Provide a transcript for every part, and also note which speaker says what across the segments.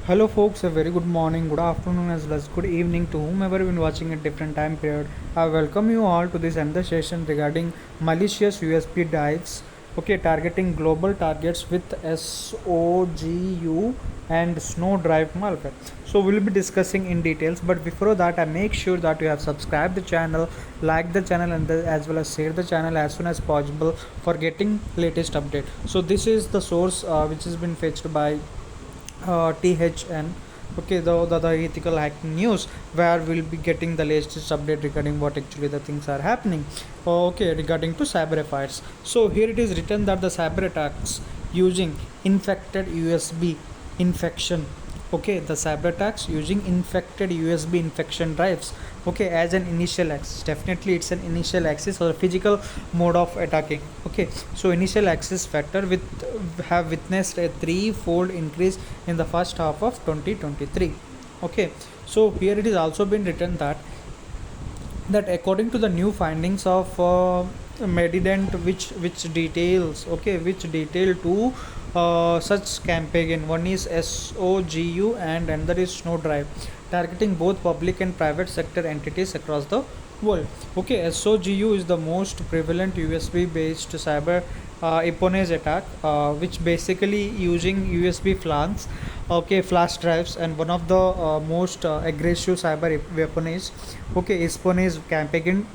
Speaker 1: Hello folks, a very good morning, good afternoon as well as good evening to whomever been watching at different time period. I welcome you all to this another session regarding malicious USB drives. Okay, targeting global targets with SOGU and SNOWDRIVE malware. So we'll be discussing in details, but before that I make sure that you have subscribed the channel, like the channel and as well as share the channel as soon as possible for getting latest update. So this is the source which has been fetched by THN. Okay, the ethical hacking news where we'll be getting the latest update regarding what actually the things are happening. Okay, regarding to cyber affairs. So here it is written that the cyber attacks using infected USB infection. Okay, the cyber attacks using infected USB infection drives. Okay, as an initial access. Definitely, it's an initial access or a physical mode of attacking. Okay, so initial access factor with have witnessed a threefold increase in the first half of 2023. Okay, so here it is also been written that according to the new findings of Medident, which details, okay, which detail two such campaign. One is SOGU and another is SNOWDRIVE, targeting both public and private sector entities across the world. Okay, SOGU is the most prevalent USB based cyber espionage attack, which basically using USB flash, okay, flash drives, and one of the most aggressive cyber weaponage, okay, espionage campaign.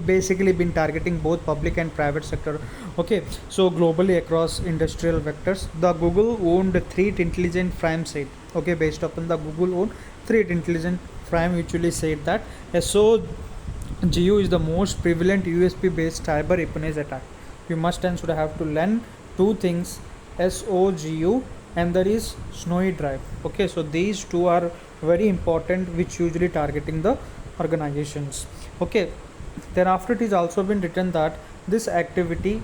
Speaker 1: Basically been targeting both public and private sector. Okay, so globally across industrial vectors, the Google owned threat intelligent frame said, okay, based upon the Google owned threat intelligent frame usually said that SOGU is the most prevalent USB based cyber espionage attack. You must and should have to learn two things: SOGU and there is SNOWYDRIVE. Okay, so these two are very important, which usually targeting the organizations. Okay, then after it is also been written that this activity,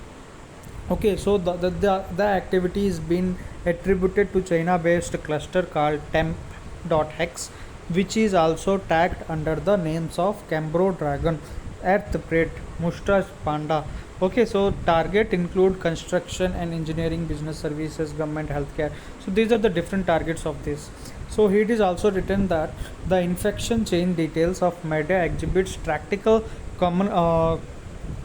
Speaker 1: okay, so the activity is been attributed to China based cluster called temp.hex, which is also tagged under the names of Cambro Dragon, Earthbreed, Mustache Panda. Okay, so target include construction and engineering, business services, government, healthcare. So these are the different targets of this. So here it is also written that the infection chain details of media exhibits practical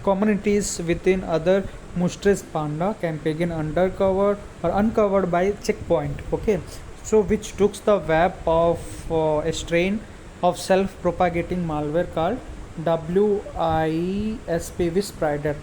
Speaker 1: communities within other Mustache Panda campaign undercover or uncovered by checkpoint. Okay, so which took the web of a strain of self-propagating malware called WISP spreader.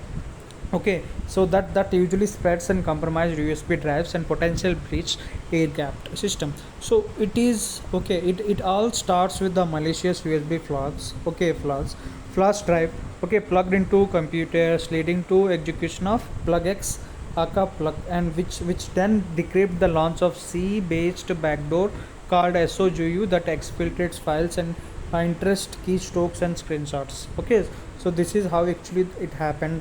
Speaker 1: Okay, so that usually spreads and compromised USB drives and potential breach air gapped system. So it is okay, it all starts with the malicious USB flaws. Okay, flash drive, okay, plugged into computers, leading to execution of plugx aka plug, and which then decrypt the launch of C based backdoor called SOGU that exfiltrates files and interest keystrokes and screenshots. Okay, so this is how actually it happened.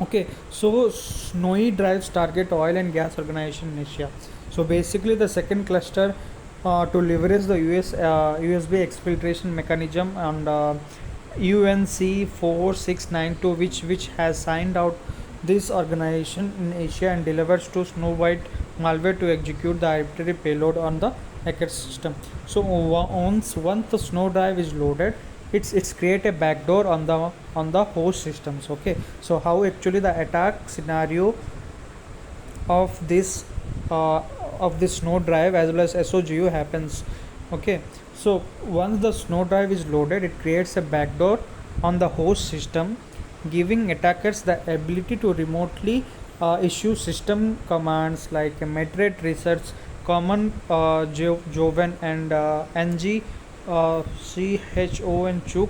Speaker 1: Okay, so Snowy drives target oil and gas organization in Asia. So basically, the second cluster to leverage the USB exfiltration mechanism and UNC 4692, which has signed out this organization in Asia and delivers to Snowwhite malware to execute the arbitrary payload on the hacker system. So once the snow drive is loaded, it's create a backdoor on the host systems. Okay, so how actually the attack scenario of this snow drive as well as SOGU happens. Okay, so once the snow drive is loaded, it creates a backdoor on the host system, giving attackers the ability to remotely issue system commands like metrate research, common joven and ng chon chuk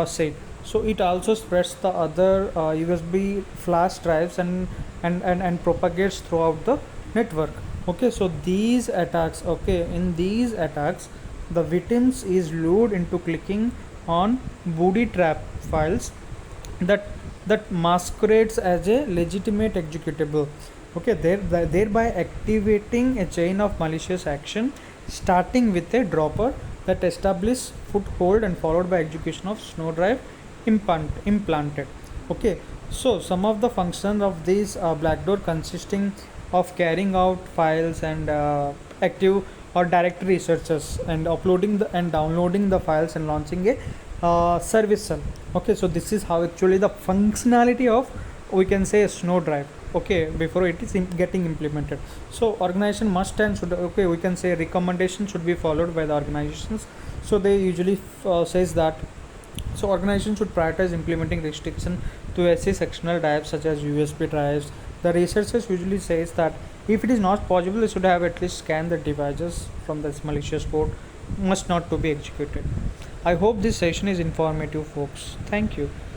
Speaker 1: said. So it also spreads the other USB flash drives and propagates throughout the network. Okay, so these attacks, okay, in these attacks the victims is lured into clicking on booby trap files that masquerades as a legitimate executable. Okay, thereby activating a chain of malicious action, starting with a dropper that establishes foothold and followed by execution of snow drive implanted. Okay, so some of the functions of this black door consisting of carrying out files and active or directory researches and uploading the and downloading the files and launching a service cell. Okay, so this is how actually the functionality of, we can say, a snow drive, okay, before it is getting implemented. So organization must and should, okay, we can say recommendation should be followed by the organizations. So they usually says that, so organizations should prioritize implementing restriction to SC sectional drives such as USB drives. The researchers usually says that if it is not possible, they should have at least scanned the devices from this malicious code must not to be executed. I hope this session is informative, folks. Thank you.